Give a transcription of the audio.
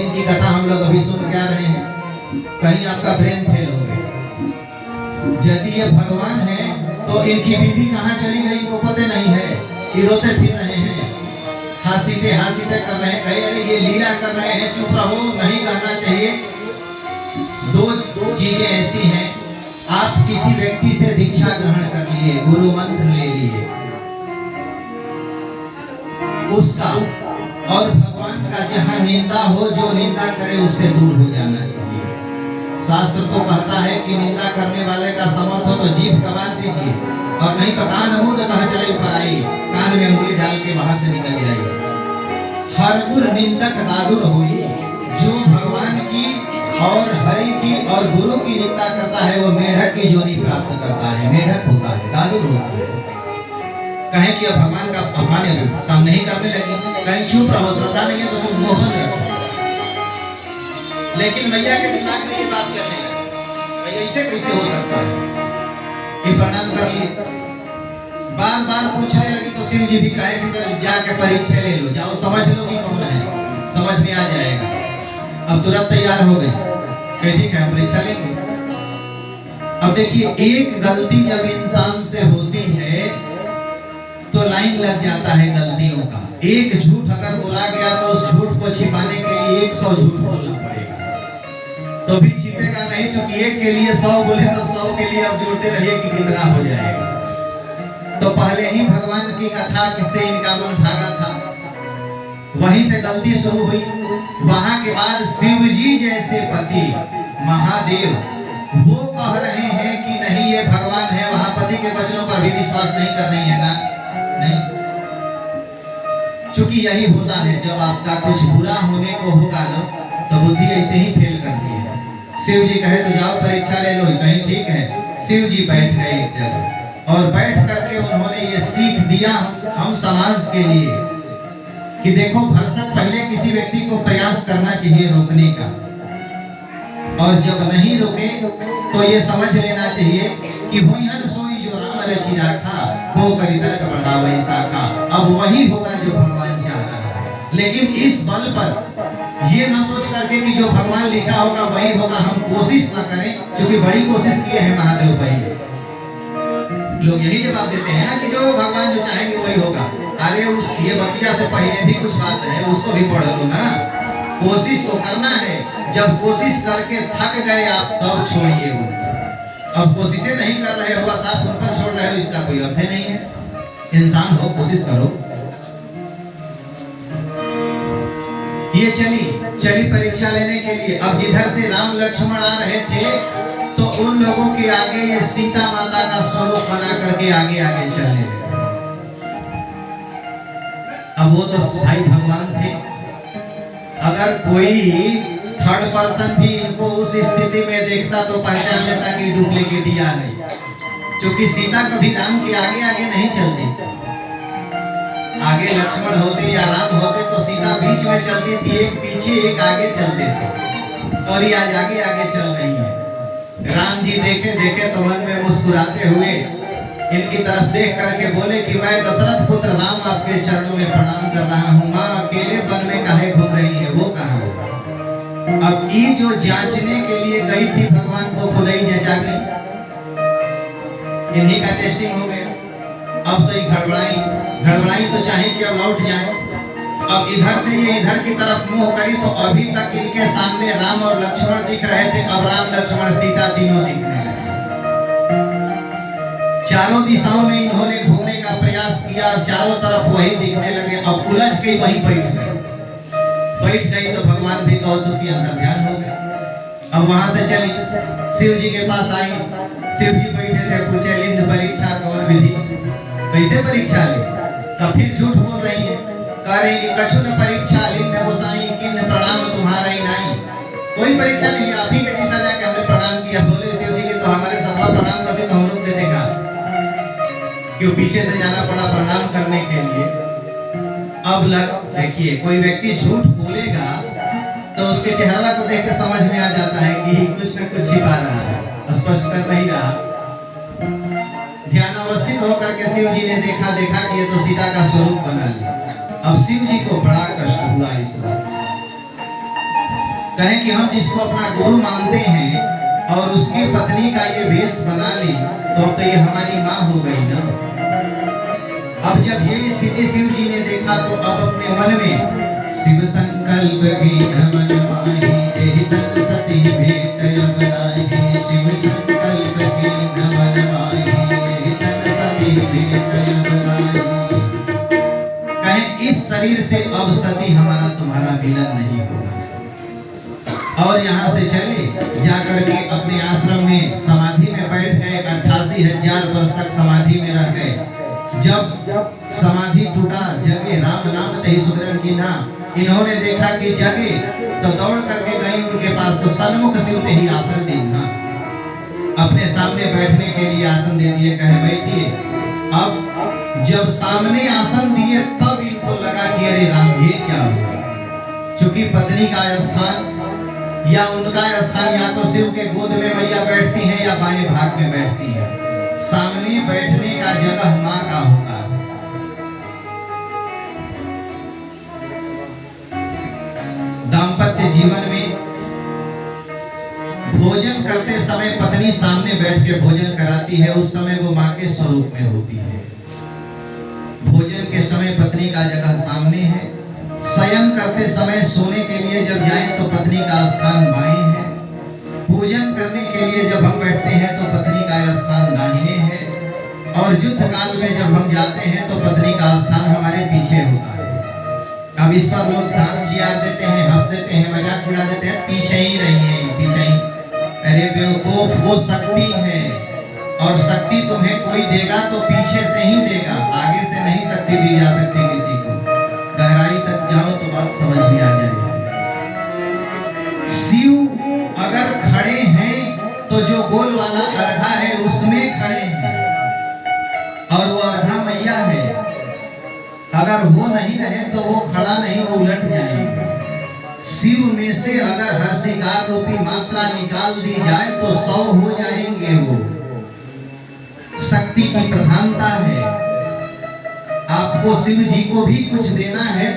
जिनकी कथा हम लोग अभी सुन के आ रहे हैं, कहीं आपका ब्रेन फेल हो गया। यदि ये भगवान है तो इनकी बीवी कहाँ चली गई इनको पता नहीं है, कि रोते फिर रहे हैं, हासीते कर रहे हैं, कहीं अरे ये लीला कर रहे हैं, चुप रहो, नहीं कहना चाहिए। दो चीजें ऐसी हैं, आप किसी व्यक्ति से दीक्षा ग्रहण कर लिए, गुरु मंत्र ले लिए, उसका और भगवान का जहाँ निंदा हो, जो निंदा करे उससे दूर हो जाना चाहिए। शास्त्र तो कहता है कि निंदा करने वाले का समर्थ हो तो जीभ कबार दीजिए, और नहीं तो कान मुंह कहा चले ऊपर आई, कान में अंगुली डाल के वहां से निकल जाइए। हर गुर निंदक दादुर हुई, जो भगवान की और हरि की और गुरु की निंदा करता है वो मेढक की जोनी प्राप्त करता है, मेढक होता है, दादुर होता है। कहें कि अब भगवान का अपमान सामने ही करने लगे, कहीं चुप रहो, श्रद्धा नहीं है तो तुम मुंह बंद रखो। लेकिन मैया के दिमाग में ये बात चलने लगी, ऐसे कैसे हो सकता है। ये प्रणाम कर लिए, बार बार पूछने लगी तो शिव जी भी कहे कि जाके परीक्षा ले लो, जाओ समझ लो कि कौन है, समझ में आ जाएगा। अब तुरंत तैयार हो गए, ठीक है हम परीक्षा लेंगे। अब देखिए, एक गलती जब इंसान से होती है तो लाइन लग जाता है गलतियों का। एक झूठ अगर बोला गया तो उस झूठ को छिपाने के लिए 100 झूठ बोलना पड़ेगा, तो भी छिपेगा नहीं, क्योंकि एक के लिए 100 बोले तो 100 के लिए अब जोड़ते रहिए कि कितना हो जाएगा। तो पहले ही भगवान की कथा से इनका मन भागा था, वहीं से गलती शुरू हुई। वहां के बाद शिव जी जैसे पति महादेव वो कह रहे हैं कि नहीं ये भगवान है, वहां पति के वचनों पर भी विश्वास नहीं कर रही है ना, नहीं। चूंकि यही होता है, जब आपका कुछ बुरा होने को होगा ना तो बुद्धि ऐसे ही फेल करती है। शिव जी कहे तो जाओ परीक्षा ले लो, कहीं ठीक है। शिव जी बैठ गए एक जगह और बैठ करके उन्होंने ये सीख दिया हम समाज के लिए कि देखो, भरसक पहले किसी व्यक्ति को प्रयास करना चाहिए रोकने का, और जब नहीं रोके तो ये समझ लेना चाहिए कि हुईहन सोई जो राम रचि राखा, वो करी तर्क बढ़ावई शाखा। अब वही होगा जो भगवान चाह रहा है, लेकिन इस बल पर ये न सोच करके कि जो भगवान लिखा होगा वही होगा, हम कोशिश ना करें, क्योंकि बड़ी कोशिश किए हैं महादेव पहले। लोग यही जवाब देते हैं ना कि जो भगवान जो चाहेंगे वही होगा। अरे उस ये बतिया से पहले भी कुछ बात है, उसको भी पढ़ लो ना। कोशिश तो करना है, जब कोशिश करके थक गए आप तब छोड़िए उनको। अब कोशिशें नहीं कर रहे हो, बस आप उन पर छोड़ रहे हो, इसका कोई अर्थ नहीं है। इंसान हो, कोशिश करो। ये चली परीक्षा लेने के लिए। अब जिधर से राम लक्ष्मण आ रहे थे तो उन लोगों के आगे ये सीता माता का स्वरूप बना करके आगे आगे चलने लगे। अब वो तो भाई भगवान थे, अगर कोई थर्ड पर्सन भी इनको उस स्थिति में देखता तो पहचान लेता कि डुप्लीकेटिया है, क्योंकि सीता कभी राम के आगे आगे नहीं चलती। आगे लक्ष्मण होते या राम होते तो सीता बीच में चलती थी, एक पीछे एक आगे चलते थे, और ये आज आगे आगे चल रही है। राम जी देखे देखे तो मन में मुस्कुराते हुए इनकी तरफ देख करके बोले कि मैं दशरथ पुत्र राम आपके चरणों में प्रणाम कर रहा हूँ। माँ अकेले वन में काहे घूम रही है, वो कहाँ होगा। अब ये जो जांचने के लिए गई थी भगवान को खुद ही जचा गई, इन्हीं का टेस्टिंग हो गया। अब तो ये घड़बड़ाई तो चाहे कि अब लौट जाए। अब इधर से ये इधर की तरफ मुंह करी तो अभी तक इनके सामने राम और लक्ष्मण दिख रहे थे, अब राम लक्ष्मण सीता तीनों दिखने लगे। चारों दिशाओं में इन्होंने घूमने का प्रयास किया, चारों तरफ वही दिखने लगे। अब उलझ गई, वहीं बैठ गई तो भगवान भी कौतुक के अंदर ध्यान हो गया। अब वहां से चली, शिव जी के पास आई। शिव जी बैठे थे, पूछे लिंग परीक्षा कौन विधि, कैसे परीक्षा ले। तब फिर झूठ बोल रही है, कह रही कि कछु न परीक्षा लिंग गोसाई, किन प्रणाम तुम्हारा ही नहीं। कोई परीक्षा नहीं, आप ही के दिशा जाके हमने प्रणाम किया। बोले शिव जी के तो हमारे सभा प्रणाम करते तो हम लोग दे देगा, क्यों पीछे से जाना पड़ा प्रणाम करने के लिए। अब देखिए, कोई व्यक्ति झूठ बोलेगा तो उसके चेहरा को देख के समझ में आ जाता है कि कुछ न कुछ छिपा रहा है, स्पष्ट कर नहीं रहा। ध्यान अवस्थित होकर के शिव जी ने देखा कि ये तो सीता का स्वरूप बना लिया। अब शिव जी को बड़ा कष्ट हुआ इस बात से। कहें कि हम जिसको अपना गुरु मानते हैं और उसकी पत्नी का ये वेश बना ली, तो अब तो ये हमारी माँ हो गई ना। अब जब ये स्थिति शिव जी ने देखा तो अब अपने मन में शिव संकल्प की नमन माही, एहि तन सती भेंट अब नाही। शिव संकल्प की नमन माही, एहि तन सती भेंट अब नाही। कहें इस शरीर से अब सती हमारा तुम्हारा मिलन नहीं होगा। और यहाँ से चले जाकर के अपने आश्रम में समाधि में बैठ गए। 88,000 वर्ष तक समाधि में रह गए। जब समाधि टूटा, जगे राम नाम तहि सुमिरन कीन्हा। इन्होंने देखा कि जगे तो दौड़ करके गई उनके पास, तो सन्मुख शिव ही आसन दीन्हा। अपने सामने बैठने के लिए आसन दे दिए, कहे बैठिए। अब जब सामने आसन दिए तब इनको लगा कि अरे राम ये क्या हुआ। चूंकि पत्नी का स्थान या उनका स्थान या तो शिव के गोद में मैया बैठती हैं या बाएं भाग में बैठती हैं। सामने बैठने का जगह मां का होता है। दाम्पत्य जीवन में भोजन करते समय पत्नी सामने बैठ के भोजन कराती है, उस समय वो मां के स्वरूप में होती है। भोजन के समय पत्नी का जगह सामने है। शयन करते समय सोने के लिए जब जाएं तो पत्नी का स्थान बाएं है। पूजन करने के लिए जब हम बैठते हैं तो पत्नी का स्थान दाहिने है। और युद्ध काल में जब हम जाते हैं तो पत्नी का स्थान हमारे पीछे होता है। अब इस पर लोग दांत चियार देते हैं, हंस देते हैं, मजाक उड़ा देते हैं, पीछे ही रहिए, पीछे ही। अरे बेवकूफ, वो शक्ति है और शक्ति तुम्हें कोई देगा तो पीछे से ही देगा, आगे से नहीं शक्ति दी जा सकती किसी को। गहराई तक जाओ तो बात समझ में आ जाएगी। शिव अगर खड़े हैं तो जो गोल वाला अर्घा है उसमें खड़े हैं और वो अर्घा मैया है। अगर वो नहीं रहे तो वो खड़ा नहीं, वो उलट जाएंगे। शिव में से अगर हर शिकार रूपी मात्रा निकाल दी जाए तो 100 हो जाएंगे। वो शक्ति की प्रधानता है। आपको शिव जी को भी कुछ देना है।